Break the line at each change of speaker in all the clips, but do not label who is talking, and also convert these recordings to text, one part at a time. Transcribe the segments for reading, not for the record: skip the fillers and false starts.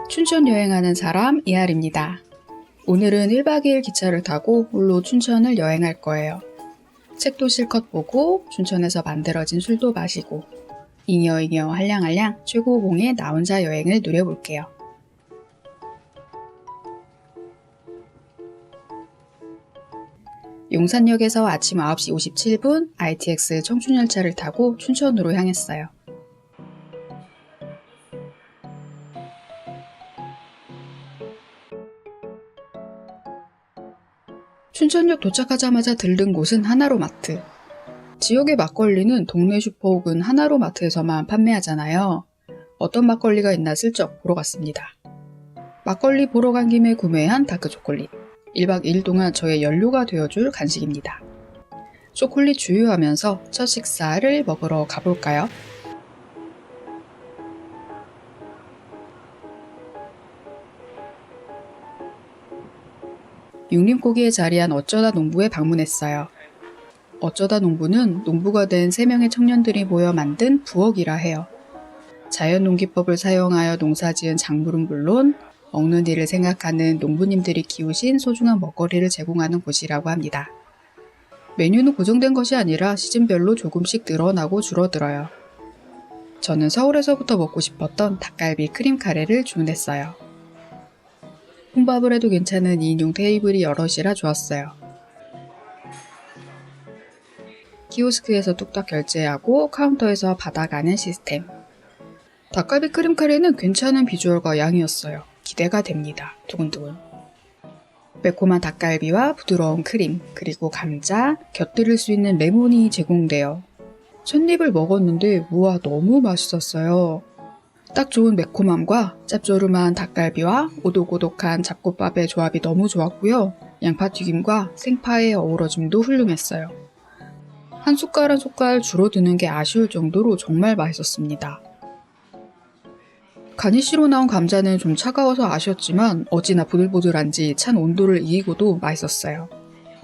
춘천 여행하는 사람 이하리입니다. 오늘은 1박 2일 기차를 타고 홀로 춘천을 여행할 거예요. 책도 실컷 보고 춘천에서 만들어진 술도 마시고 잉여잉여 할량할량 최고봉의 나 혼자 여행을 누려볼게요. 용산역에서 아침 9시 57분 ITX 청춘열차를 타고 춘천으로 향했어요. 춘천역 도착하자마자 들른 곳은 하나로마트. 지역의 막걸리는 동네 슈퍼 혹은 하나로마트에서만 판매하잖아요. 어떤 막걸리가 있나 슬쩍 보러 갔습니다. 막걸리 보러 간 김에 구매한 다크초콜릿. 1박 2일 동안 저의 연료가 되어줄 간식입니다. 초콜릿 주유하면서 첫 식사를 먹으러 가볼까요? 육림고기에 자리한 어쩌다 농부에 방문했어요. 어쩌다 농부는 농부가 된 3명의 청년들이 모여 만든 부엌이라 해요. 자연농기법을 사용하여 농사지은 작물은 물론 먹는 이를 생각하는 농부님들이 키우신 소중한 먹거리를 제공하는 곳이라고 합니다. 메뉴는 고정된 것이 아니라 시즌별로 조금씩 늘어나고 줄어들어요. 저는 서울에서부터 먹고 싶었던 닭갈비 크림 카레를 주문했어요. 혼밥을 해도 괜찮은 2인용 테이블이 여럿이라 좋았어요. 키오스크에서 뚝딱 결제하고 카운터에서 받아가는 시스템. 닭갈비 크림 카레는 괜찮은 비주얼과 양이었어요. 기대가 됩니다. 두근두근. 매콤한 닭갈비와 부드러운 크림, 그리고 감자, 곁들일 수 있는 레몬이 제공돼요. 첫 입을 먹었는데 우와 너무 맛있었어요. 딱 좋은 매콤함과 짭조름한 닭갈비와 오독오독한 잡곡밥의 조합이 너무 좋았고요. 양파튀김과 생파의 어우러짐도 훌륭했어요. 한 숟갈 한 숟갈 줄어드는 게 아쉬울 정도로 정말 맛있었습니다. 가니쉬로 나온 감자는 좀 차가워서 아쉬웠지만 어찌나 보들보들한지 찬 온도를 이기고도 맛있었어요.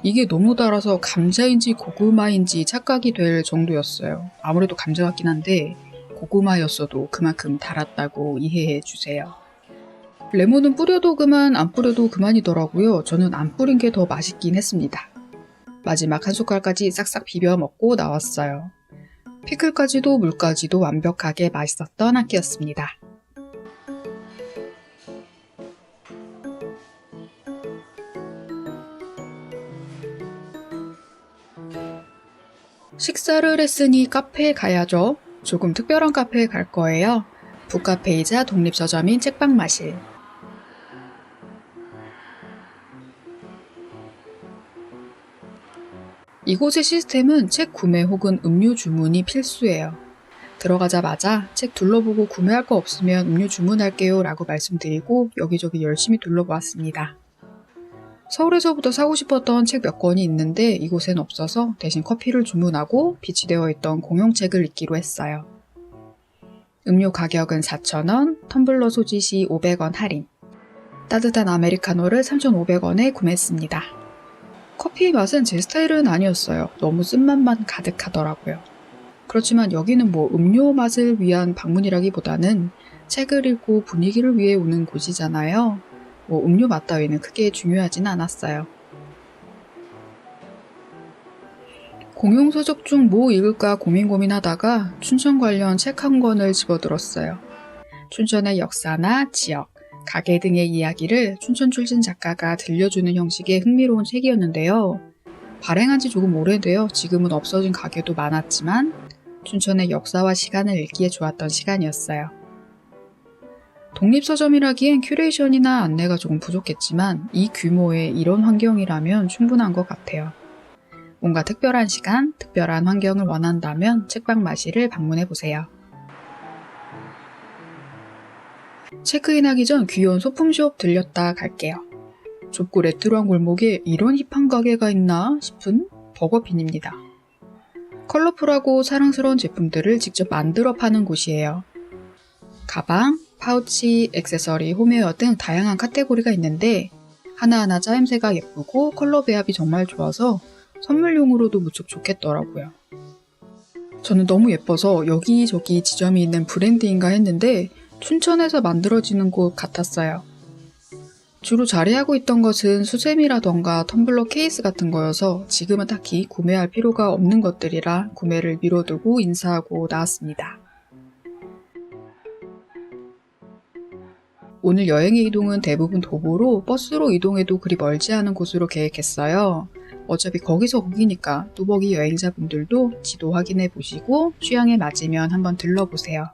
이게 너무 달아서 감자인지 고구마인지 착각이 될 정도였어요. 아무래도 감자 같긴 한데 고구마였어도 그만큼 달았다고 이해해 주세요. 레몬은 뿌려도 그만 안 뿌려도 그만이더라고요. 저는 안 뿌린 게 더 맛있긴 했습니다. 마지막 한 숟갈까지 싹싹 비벼 먹고 나왔어요. 피클까지도 물까지도 완벽하게 맛있었던 한 끼였습니다. 식사를 했으니 카페에 가야죠. 조금 특별한 카페에 갈 거예요. 북카페이자 독립서점인 책방마실. 이곳의 시스템은 책 구매 혹은 음료 주문이 필수예요. 들어가자마자 책 둘러보고 구매할 거 없으면 음료 주문할게요 라고 말씀드리고 여기저기 열심히 둘러보았습니다. 서울에서부터 사고 싶었던 책 몇 권이 있는데 이곳엔 없어서 대신 커피를 주문하고 비치되어 있던 공용책을 읽기로 했어요. 음료 가격은 4,000원, 텀블러 소지 시 500원 할인. 따뜻한 아메리카노를 3,500원에 구매했습니다. 커피의 맛은 제 스타일은 아니었어요. 너무 쓴맛만 가득하더라고요. 그렇지만 여기는 음료 맛을 위한 방문이라기보다는 책을 읽고 분위기를 위해 오는 곳이잖아요. 음료 맛 따위는 크게 중요하진 않았어요. 공용서적 중 뭐 읽을까 고민하다가 춘천 관련 책 한 권을 집어들었어요. 춘천의 역사나 지역, 가게 등의 이야기를 춘천 출신 작가가 들려주는 형식의 흥미로운 책이었는데요. 발행한 지 조금 오래되어 지금은 없어진 가게도 많았지만 춘천의 역사와 시간을 읽기에 좋았던 시간이었어요. 독립서점이라기엔 큐레이션이나 안내가 조금 부족했지만 이 규모의 이런 환경이라면 충분한 것 같아요. 뭔가 특별한 시간, 특별한 환경을 원한다면 책방마실을 방문해보세요. 체크인하기 전 귀여운 소품숍 들렸다 갈게요. 좁고 레트로한 골목에 이런 힙한 가게가 있나 싶은 버거핀입니다. 컬러풀하고 사랑스러운 제품들을 직접 만들어 파는 곳이에요. 가방, 파우치, 액세서리, 홈웨어 등 다양한 카테고리가 있는데 하나하나 짜임새가 예쁘고 컬러 배합이 정말 좋아서 선물용으로도 무척 좋겠더라고요. 저는 너무 예뻐서 여기저기 지점이 있는 브랜드인가 했는데 춘천에서 만들어지는 곳 같았어요. 주로 자리하고 있던 것은 수세미라던가 텀블러 케이스 같은 거여서 지금은 딱히 구매할 필요가 없는 것들이라 구매를 미뤄두고 인사하고 나왔습니다. 오늘 여행의 이동은 대부분 도보로 버스로 이동해도 그리 멀지 않은 곳으로 계획했어요. 어차피 거기서 거기니까 뚜벅이 여행자분들도 지도 확인해 보시고 취향에 맞으면 한번 들러보세요.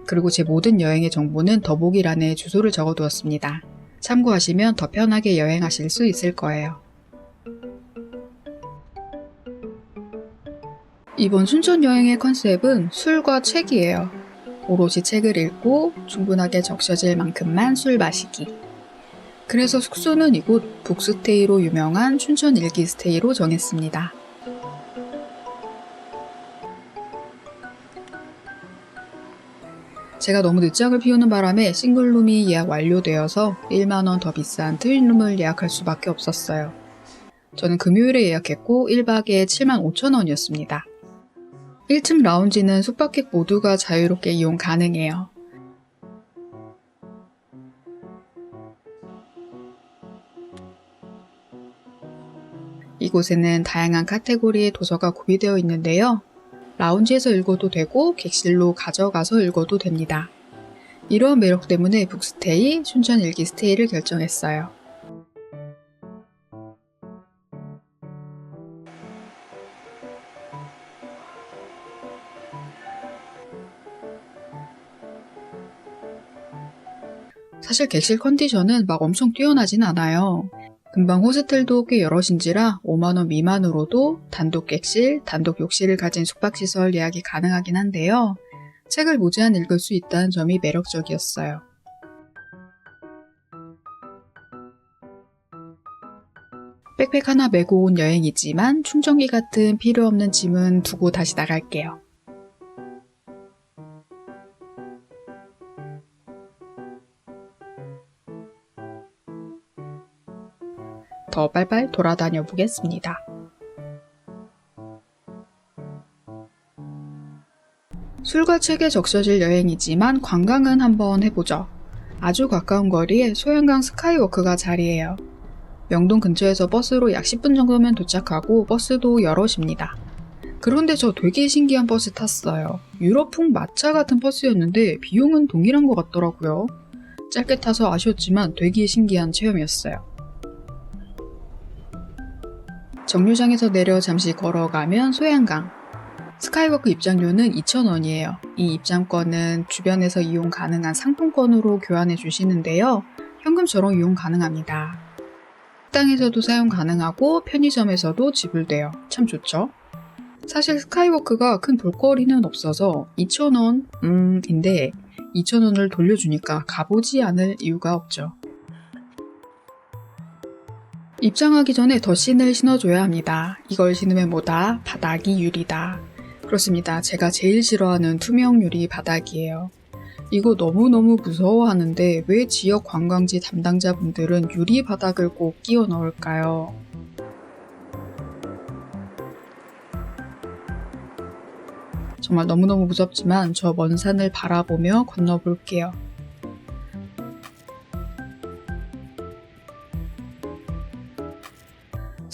그리고 제 모든 여행의 정보는 더보기란에 주소를 적어두었습니다. 참고하시면 더 편하게 여행하실 수 있을 거예요. 이번 춘천 여행의 컨셉은 술과 책이에요. 오롯이 책을 읽고 충분하게 적셔질 만큼만 술 마시기. 그래서 숙소는 이곳 북스테이로 유명한 춘천 일기스테이로 정했습니다. 제가 너무 늦장을 피우는 바람에 싱글룸이 예약 완료되어서 1만원 더 비싼 트윈룸을 예약할 수밖에 없었어요. 저는 금요일에 예약했고 1박에 75,000원이었습니다. 1층 라운지는 숙박객 모두가 자유롭게 이용 가능해요. 이곳에는 다양한 카테고리의 도서가 구비되어 있는데요. 라운지에서 읽어도 되고 객실로 가져가서 읽어도 됩니다. 이러한 매력 때문에 북스테이, 춘천 일기스테이를 결정했어요. 사실 객실 컨디션은 막 엄청 뛰어나진 않아요. 금방 호스텔도 꽤 여럿인지라 5만원 미만으로도 단독 객실, 단독 욕실을 가진 숙박시설 예약이 가능하긴 한데요. 책을 무제한 읽을 수 있다는 점이 매력적이었어요. 백팩 하나 메고 온 여행이지만 충전기 같은 필요 없는 짐은 두고 다시 나갈게요. 더 빨빨 돌아다녀 보겠습니다. 술과 책에 적셔질 여행이지만 관광은 한번 해보죠. 아주 가까운 거리에 소양강 스카이워크가 자리해요. 명동 근처에서 버스로 약 10분 정도면 도착하고 버스도 여럿입니다. 그런데 저 되게 신기한 버스 탔어요. 유럽풍 마차 같은 버스였는데 비용은 동일한 것 같더라고요. 짧게 타서 아쉬웠지만 되게 신기한 체험이었어요. 정류장에서 내려 잠시 걸어가면 소양강. 스카이워크 입장료는 2,000원이에요. 이 입장권은 주변에서 이용 가능한 상품권으로 교환해 주시는데요. 현금처럼 이용 가능합니다. 식당에서도 사용 가능하고 편의점에서도 지불돼요. 참 좋죠? 사실 스카이워크가 큰 볼거리는 없어서 2,000원인데 2,000원을 돌려주니까 가보지 않을 이유가 없죠. 입장하기 전에 덧신을 신어줘야 합니다. 이걸 신으면 뭐다? 바닥이 유리다. 그렇습니다. 제가 제일 싫어하는 투명 유리 바닥이에요. 이거 너무너무 무서워하는데 왜 지역 관광지 담당자분들은 유리 바닥을 꼭 끼워 넣을까요? 정말 너무너무 무섭지만 저 먼 산을 바라보며 건너볼게요.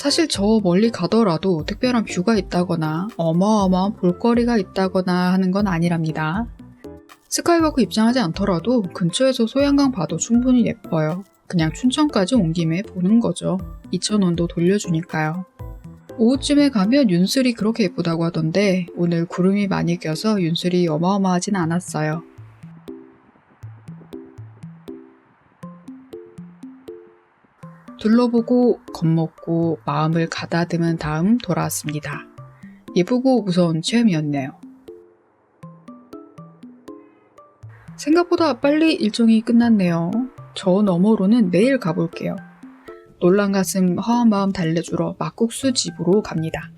사실 저 멀리 가더라도 특별한 뷰가 있다거나 어마어마한 볼거리가 있다거나 하는 건 아니랍니다. 스카이워크 입장하지 않더라도 근처에서 소양강 봐도 충분히 예뻐요. 그냥 춘천까지 온 김에 보는 거죠. 2,000원도 돌려주니까요. 오후쯤에 가면 윤슬이 그렇게 예쁘다고 하던데 오늘 구름이 많이 껴서 윤슬이 어마어마하진 않았어요. 둘러보고 겁먹고 마음을 가다듬은 다음 돌아왔습니다. 예쁘고 무서운 체험이었네요. 생각보다 빨리 일정이 끝났네요. 저 너머로는 내일 가볼게요. 놀란 가슴 허한 마음 달래주러 막국수 집으로 갑니다.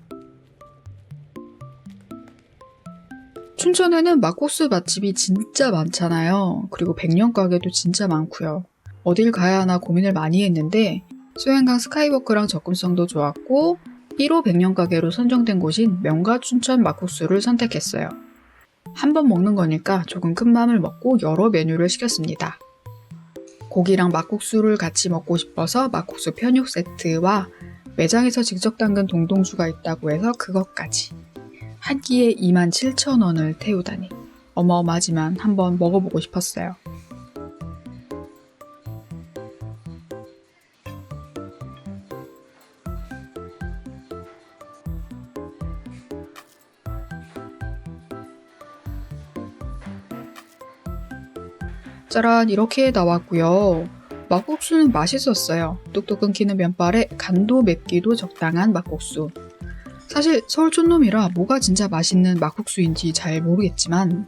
춘천에는 막국수 맛집이 진짜 많잖아요. 그리고 백년 가게도 진짜 많고요. 어딜 가야 하나 고민을 많이 했는데 소양강 스카이워크랑 접근성도 좋았고 1호 백년 가게로 선정된 곳인 명가 춘천 막국수를 선택했어요. 한 번 먹는 거니까 조금 큰 맘을 먹고 여러 메뉴를 시켰습니다. 고기랑 막국수를 같이 먹고 싶어서 막국수 편육 세트와 매장에서 직접 담근 동동주가 있다고 해서 그것까지. 한 끼에 27,000원을 태우다니. 어마어마하지만 한번 먹어보고 싶었어요. 짜란, 이렇게 나왔고요. 막국수는 맛있었어요. 뚝뚝 끊기는 면발에 간도 맵기도 적당한 막국수. 사실 서울 촌놈이라 뭐가 진짜 맛있는 막국수인지 잘 모르겠지만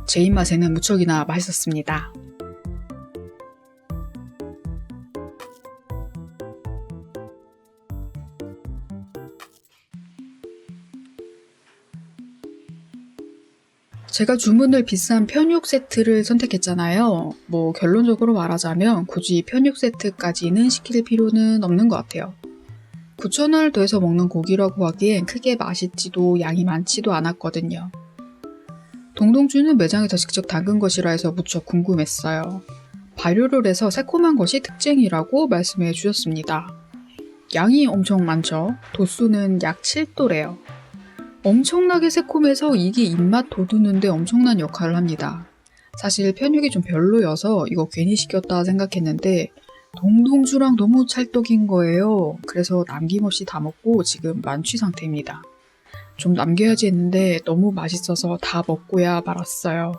제 입맛에는 무척이나 맛있었습니다. 제가 주문을 비싼 편육 세트를 선택했잖아요. 뭐 결론적으로 말하자면 굳이 편육 세트까지는 시킬 필요는 없는 것 같아요. 9,000원을 더해서 먹는 고기라고 하기엔 크게 맛있지도 양이 많지도 않았거든요. 동동주는 매장에서 직접 담근 것이라 해서 무척 궁금했어요. 발효를 해서 새콤한 것이 특징이라고 말씀해 주셨습니다. 양이 엄청 많죠. 도수는 약 7도래요. 엄청나게 새콤해서 이게 입맛 돋우는데 엄청난 역할을 합니다. 사실 편육이 좀 별로여서 이거 괜히 시켰다 생각했는데 동동주랑 너무 찰떡인 거예요. 그래서 남김없이 다 먹고 지금 만취 상태입니다. 좀 남겨야지 했는데 너무 맛있어서 다 먹고야 말았어요.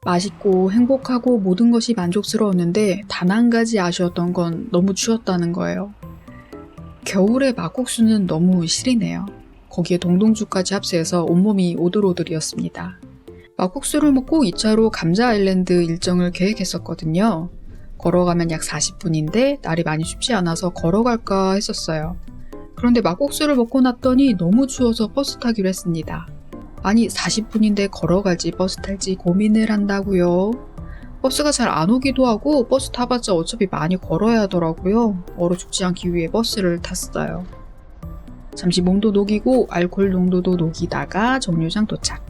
맛있고 행복하고 모든 것이 만족스러웠는데 단 한 가지 아쉬웠던 건 너무 추웠다는 거예요. 겨울에 막국수는 너무 시리네요. 거기에 동동주까지 합세해서 온몸이 오들오들이었습니다. 막국수를 먹고 2차로 감자 아일랜드 일정을 계획했었거든요. 걸어가면 약 40분인데 날이 많이 춥지 않아서 걸어갈까 했었어요. 그런데 막국수를 먹고 났더니 너무 추워서 버스 타기로 했습니다. 아니 40분인데 걸어갈지 버스 탈지 고민을 한다고요. 버스가 잘 안 오기도 하고 버스 타봤자 어차피 많이 걸어야 하더라고요. 얼어 죽지 않기 위해 버스를 탔어요. 잠시 몸도 녹이고 알코올 농도도 녹이다가 정류장 도착.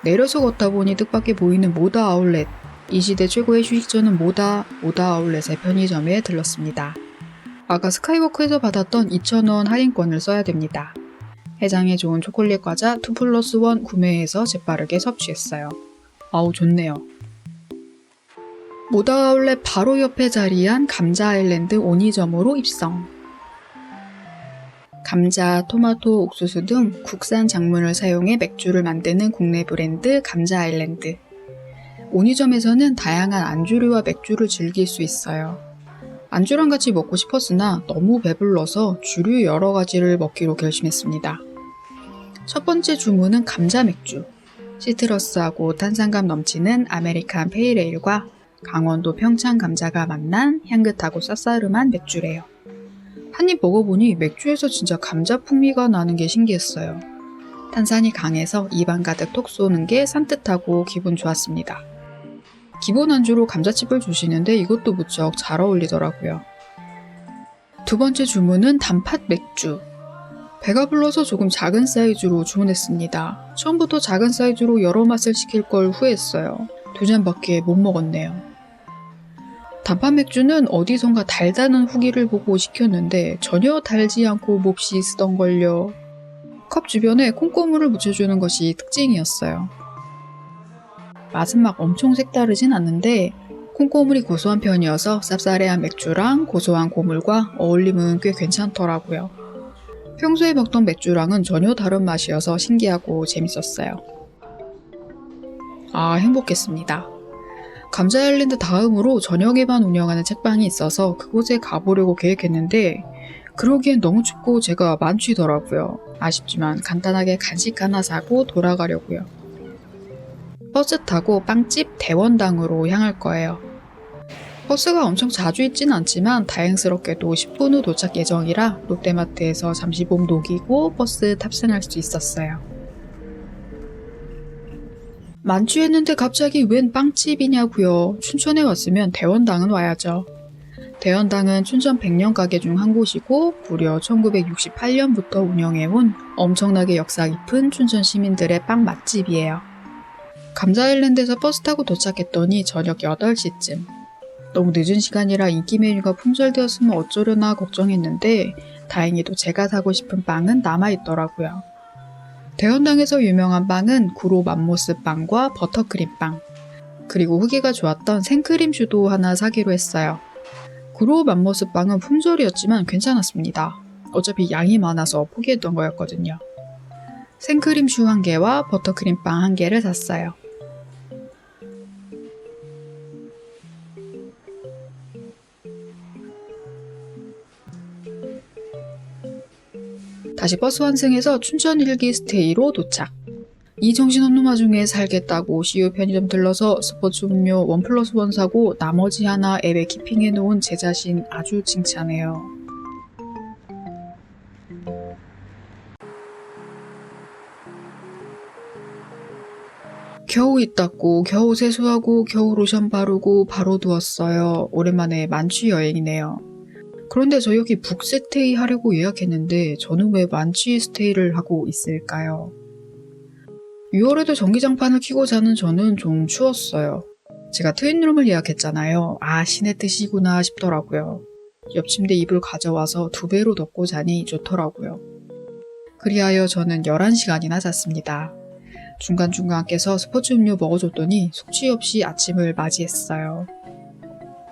내려서 걷다 보니 뜻밖의 보이는 모다 아울렛. 이 시대 최고의 휴식처는 모다 아울렛의 편의점에 들렀습니다. 아까 스카이워크에서 받았던 2,000원 할인권을 써야 됩니다. 해장에 좋은 초콜릿 과자 2+1 구매해서 재빠르게 섭취했어요. 아우 좋네요. 모다 아울렛 바로 옆에 자리한 감자 아일랜드 오니점으로 입성. 감자, 토마토, 옥수수 등 국산 작물을 사용해 맥주를 만드는 국내 브랜드 감자 아일랜드. 오니점에서는 다양한 안주류와 맥주를 즐길 수 있어요. 안주랑 같이 먹고 싶었으나 너무 배불러서 주류 여러 가지를 먹기로 결심했습니다. 첫 번째 주문은 감자 맥주. 시트러스하고 탄산감 넘치는 아메리칸 페일에일과 강원도 평창 감자가 만난 향긋하고 쌉싸름한 맥주래요. 한입 먹어보니 맥주에서 진짜 감자 풍미가 나는 게 신기했어요. 탄산이 강해서 입안 가득 톡 쏘는 게 산뜻하고 기분 좋았습니다. 기본 안주로 감자칩을 주시는데 이것도 무척 잘 어울리더라고요. 두 번째 주문은 단팥 맥주. 배가 불러서 조금 작은 사이즈로 주문했습니다. 처음부터 작은 사이즈로 여러 맛을 시킬 걸 후회했어요. 2잔밖에 못 먹었네요. 단팥 맥주는 어디선가 달다는 후기를 보고 시켰는데 전혀 달지 않고 몹시 쓰던걸요. 컵 주변에 콩고물을 묻혀주는 것이 특징이었어요. 맛은 막 엄청 색다르진 않는데 콩고물이 고소한 편이어서 쌉싸래한 맥주랑 고소한 고물과 어울림은 꽤 괜찮더라고요. 평소에 먹던 맥주랑은 전혀 다른 맛이어서 신기하고 재밌었어요. 아, 행복했습니다. 감자 아일랜드 다음으로 저녁에만 운영하는 책방이 있어서 그곳에 가보려고 계획했는데 그러기엔 너무 춥고 제가 만취더라고요. 아쉽지만 간단하게 간식 하나 사고 돌아가려고요. 버스 타고 빵집 대원당으로 향할 거예요. 버스가 엄청 자주 있진 않지만 다행스럽게도 10분 후 도착 예정이라 롯데마트에서 잠시 몸 녹이고 버스 탑승할 수 있었어요. 만취했는데 갑자기 웬 빵집이냐고요. 춘천에 왔으면 대원당은 와야죠. 대연당은 춘천 100년 가게 중 한 곳이고 무려 1968년부터 운영해온 엄청나게 역사 깊은 춘천 시민들의 빵 맛집이에요. 감자아일랜드에서 버스 타고 도착했더니 저녁 8시쯤. 너무 늦은 시간이라 인기 메뉴가 품절되었으면 어쩌려나 걱정했는데 다행히도 제가 사고 싶은 빵은 남아있더라고요. 대연당에서 유명한 빵은 구로 맘모스 빵과 버터크림 빵, 그리고 후기가 좋았던 생크림 슈도 하나 사기로 했어요. 구로 맘모스 빵은 품절이었지만 괜찮았습니다. 어차피 양이 많아서 포기했던 거였거든요. 생크림 슈 1개와 버터크림 빵 1개를 샀어요. 다시 버스 환승해서 춘천 일기 스테이로 도착. 이 정신없는 와중에 살겠다고 CU 편의점 들러서 스포츠 음료 1+1 사고 나머지 하나 앱에 키핑해놓은 제 자신 아주 칭찬해요. 겨우 입 닦고 겨우 세수하고 겨우 로션 바르고 바로 누웠어요. 오랜만에 만취 여행이네요. 그런데 저 여기 북스테이 하려고 예약했는데 저는 왜 만취 스테이를 하고 있을까요? 6월에도 전기장판을 켜고 자는 저는 좀 추웠어요. 제가 트윈룸을 예약했잖아요. 아, 신의 뜻이구나 싶더라고요. 옆침대 이불 가져와서 2배로 덮고 자니 좋더라고요. 그리하여 저는 11시간이나 잤습니다. 중간중간 깨서 스포츠 음료 먹어줬더니 숙취 없이 아침을 맞이했어요.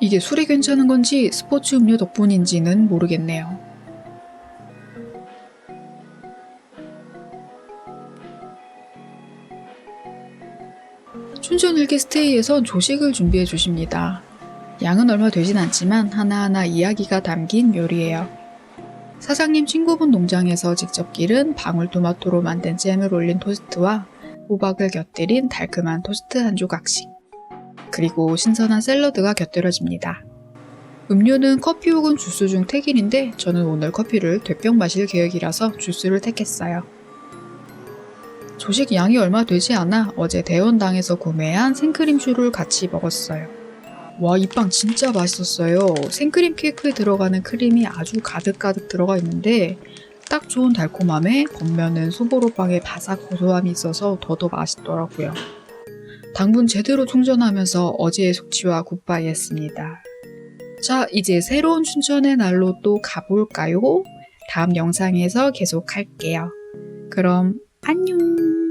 이게 술이 괜찮은 건지 스포츠 음료 덕분인지는 모르겠네요. 춘천 일기 스테이에선 조식을 준비해 주십니다. 양은 얼마 되진 않지만 하나하나 이야기가 담긴 요리예요. 사장님 친구분 농장에서 직접 기른 방울토마토로 만든 잼을 올린 토스트와 호박을 곁들인 달콤한 토스트 한 조각씩. 그리고 신선한 샐러드가 곁들여집니다. 음료는 커피 혹은 주스 중 택일인데 저는 오늘 커피를 되병 마실 계획이라서 주스를 택했어요. 조식 양이 얼마 되지 않아 어제 대원당에서 구매한 생크림 슈를 같이 먹었어요. 와, 이 빵 진짜 맛있었어요. 생크림 케이크에 들어가는 크림이 아주 가득가득 들어가 있는데 딱 좋은 달콤함에 겉면은 소보로빵의 바삭 고소함이 있어서 더더 맛있더라고요. 당분 제대로 충전하면서 어제의 숙취와 굿바이 했습니다. 자, 이제 새로운 춘천의 날로 또 가볼까요? 다음 영상에서 계속 할게요. 그럼 안녕!